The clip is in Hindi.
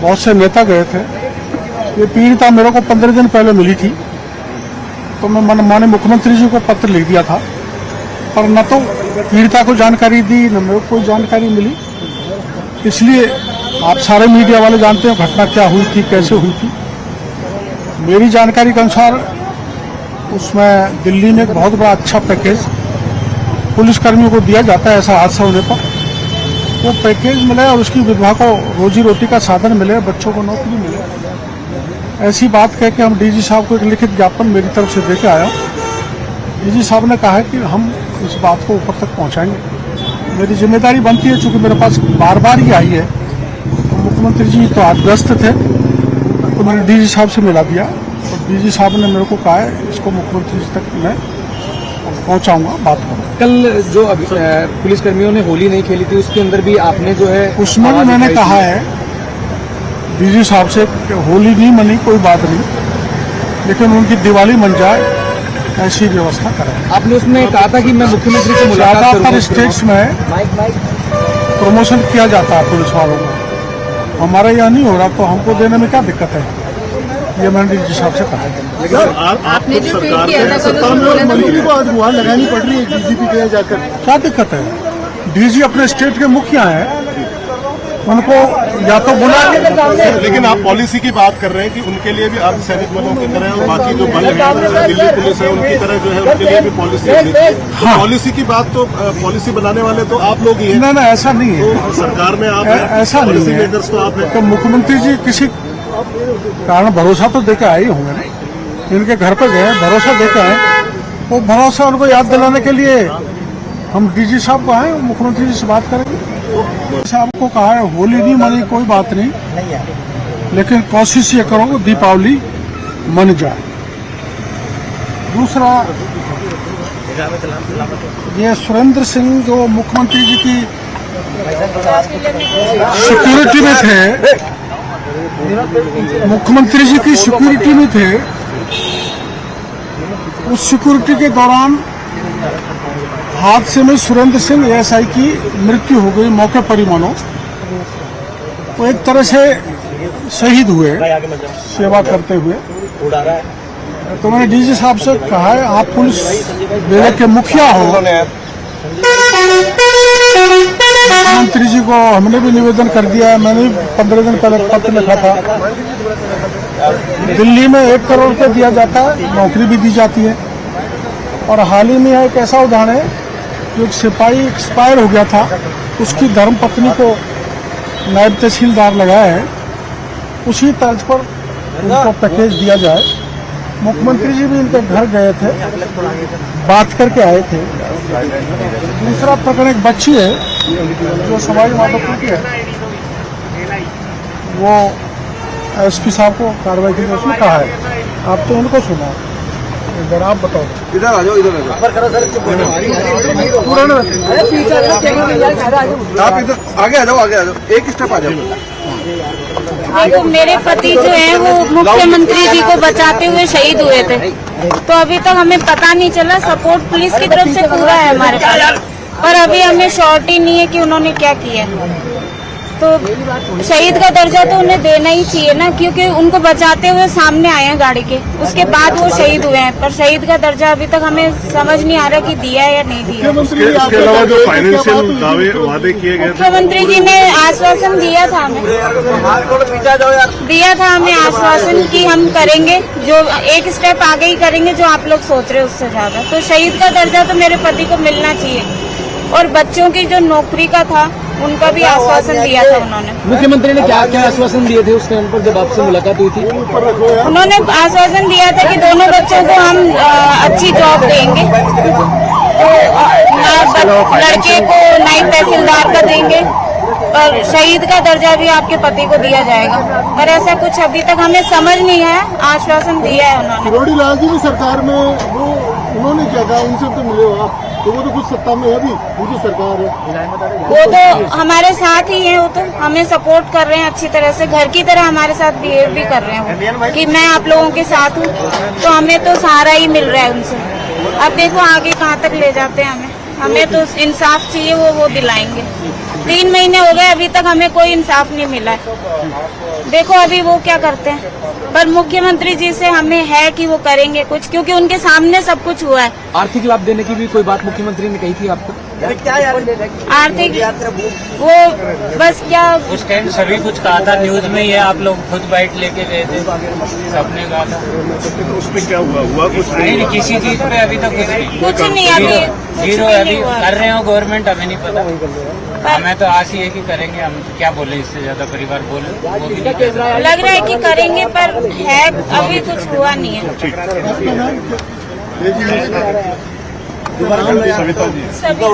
बहुत से नेता गए थे। ये पीड़िता मेरे को 15 दिन पहले मिली थी, तो मैं माननीय मुख्यमंत्री जी को पत्र लिख दिया था, पर न तो पीड़िता को जानकारी दी न मेरे को कोई जानकारी मिली। इसलिए आप सारे मीडिया वाले जानते हो घटना क्या हुई थी, कैसे हुई थी। मेरी जानकारी के अनुसार उसमें दिल्ली में एक बहुत बड़ा अच्छा पैकेज पुलिसकर्मियों को दिया जाता है ऐसा हादसा होने पर। वो पैकेज मिले और उसकी विधवा को रोजी रोटी का साधन मिले, बच्चों को नौकरी मिले, ऐसी बात कह के हम डीजी साहब को एक लिखित ज्ञापन मेरी तरफ से देके आया। डीजी साहब ने कहा है कि हम इस बात को ऊपर तक पहुंचाएंगे। मेरी जिम्मेदारी बनती है, चूंकि मेरे पास बार बार ही आई है। तो मुख्यमंत्री जी तो आज व्यस्त थे, तो मैंने डीजी साहब से मिला दिया, तो डीजी साहब ने मेरे को कहा है इसको मुख्यमंत्री जी तक मैं पहुंचाऊंगा, बात करूँगा। कल जो पुलिसकर्मियों ने होली नहीं खेली थी, उसके अंदर भी आपने जो है उसमें भी मैंने कहा है डीजी साहब से कि होली नहीं मनी कोई बात नहीं, लेकिन उनकी दिवाली मन जाए ऐसी व्यवस्था करें। आपने उसमें कहा था कि मैं मुख्यमंत्री से मुलाकात ज़्यादातर स्टेट्स में प्रमोशन किया जाता है पुलिस वालों को, हमारा यहाँ नहीं हो रहा, तो हमको देने में क्या दिक्कत है, ये मैंने डीजी साहब से कहा है। आपने जो ट्वीट किया था मंत्री को आज गुहार लगानी पड़ रही है डीजीपी के जाकर, क्या दिक्कत है? डीजी अपने स्टेट के मुखिया हैं, उनको या तो बुला। लेकिन आप पॉलिसी की बात कर रहे हैं कि उनके लिए भी अर्धसैनिक बलों की तरह और बाकी जो बल है दिल्ली पुलिस है उनकी तरह जो है उनके लिए भी पॉलिसी होनी चाहिए। हाँ। पॉलिसी की बात तो पॉलिसी बनाने वाले तो आप लोग ही हैं। ना ऐसा नहीं है, तो सरकार में आप ऐसा नहीं है, तो आप हैं। तो मुख्यमंत्री जी किसी कारण भरोसा तो देके आए होंगे ना, इनके घर पे गए भरोसा देके आए, वो भरोसा उनको याद दिलाने के लिए हम डीजी साहब को आए, मुख्यमंत्री जी से बात करेंगे। साहब को कहा है होली नहीं मनी कोई बात नहीं, लेकिन कोशिश ये करो दीपावली मन जाए। दूसरा, ये सुरेंद्र सिंह जो मुख्यमंत्री जी की सिक्योरिटी में थे, मुख्यमंत्री जी की सिक्योरिटी में थे, उस सिक्योरिटी के दौरान हादसे में सुरेंद्र सिंह एएसआई की मृत्यु हो गई मौके पर ही मानो। वो एक तरह से शहीद हुए सेवा करते हुए। तो मैंने डीजी साहब से कहा है आप पुलिस जिले के मुखिया हो, मुख्यमंत्री जी को हमने भी निवेदन कर दिया है, मैंने भी 15 दिन पहले पत्र लिखा था। दिल्ली में 1 करोड़ रुपये दिया जाता है, नौकरी भी दी जाती है। और हाल ही में एक ऐसा उदाहरण है, जो एक सिपाही एक्सपायर हो गया था, उसकी धर्मपत्नी को नायब तहसीलदार लगाया है, उसी तर्ज पर उनको पैकेज दिया जाए। मुख्यमंत्री जी भी इनके घर गए थे, बात करके आए थे। दूसरा प्रकरण, एक बच्ची है जो समाज माधोपुर की है, वो एसपी साहब को कार्रवाई के लिए उसने कहा है, आप तो उनको सुना, इधर आप बताओ। इधर आ जाओ, इधर आ जाओ, आप इधर आगे आ जाओ, आगे आ जाओ, एक स्टेप आ जाओ। देखो मेरे पति जो है वो मुख्यमंत्री जी को बचाते हुए शहीद हुए थे, तो अभी तक हमें पता नहीं चला। सपोर्ट पुलिस की तरफ से पूरा है हमारे पास, पर अभी हमें श्योरिटी नहीं है कि उन्होंने क्या किया। तो शहीद का दर्जा तो उन्हें देना ही चाहिए ना, क्योंकि उनको बचाते हुए सामने आए हैं गाड़ी के, उसके बाद वो शहीद हुए हैं। पर शहीद का दर्जा अभी तक हमें समझ नहीं आ रहा कि दिया है या नहीं दिया। इसके अलावा जो फाइनेंशियल वादे किए गए, मुख्यमंत्री जी ने आश्वासन दिया था हमें, हमें आश्वासन कि हम करेंगे, जो एक स्टेप आगे ही करेंगे जो आप लोग सोच रहे हो उससे ज्यादा। तो शहीद का दर्जा तो मेरे पति को मिलना चाहिए, और बच्चों की जो नौकरी का था उनका भी आश्वासन दिया था उन्होंने। मुख्यमंत्री ने क्या क्या आश्वासन दिए थे उस टाइम पर जब आपसे मुलाकात हुई थी? उन्होंने आश्वासन दिया था कि दोनों बच्चों को हम अच्छी जॉब देंगे, तो लड़के को नायब तहसीलदार का देंगे, और शहीद का दर्जा भी आपके पति को दिया जाएगा। पर ऐसा कुछ अभी तक हमें समझ नहीं है, आश्वासन दिया है उन्होंने। किरोड़ी लाल जी भी सरकार में वो उन्होंने क्या कहा, उनसे तो मिले हो आप, तो वो तो कुछ सत्ता में है अभी, उनकी सरकार है, वो तो हमारे साथ ही है, वो तो हमें सपोर्ट कर रहे हैं अच्छी तरह से, घर की तरह हमारे साथ बिहेव भी कर रहे हैं वो, कि मैं आप लोगों के साथ हूँ। तो हमें तो सहारा ही मिल रहा है उनसे। अब देखो आगे कहाँ तक ले जाते हैं हमें तो इंसाफ चाहिए, वो दिलाएंगे। 3 महीने हो गए, अभी तक हमें कोई इंसाफ नहीं मिला है। देखो अभी वो क्या करते हैं, पर मुख्यमंत्री जी से हमें है कि वो करेंगे कुछ, क्योंकि उनके सामने सब कुछ हुआ है। आर्थिक लाभ देने की भी कोई बात मुख्यमंत्री ने कही थी आपको? आर्थिक वो बस क्या उस टाइम सभी कुछ कहा था, न्यूज में ये आप लोग खुद बाइट लेके गए थे, सबने कहा था। तो उसमें क्या हुआ कुछ नहीं, किसी चीज पे अभी तक कुछ नहीं, कुछ नहीं, अभी कुछ जीरो भी अभी नहीं हुआ। कर रहे हो गवर्नमेंट, हमें नहीं पता। हमें तो आस ही है कि करेंगे, हम क्या बोले, इससे ज्यादा परिवार बोले वो भी नहीं कर सकते। लग रहा है कि करेंगे, पर है अभी कुछ हुआ नहीं है। सविता जी सभी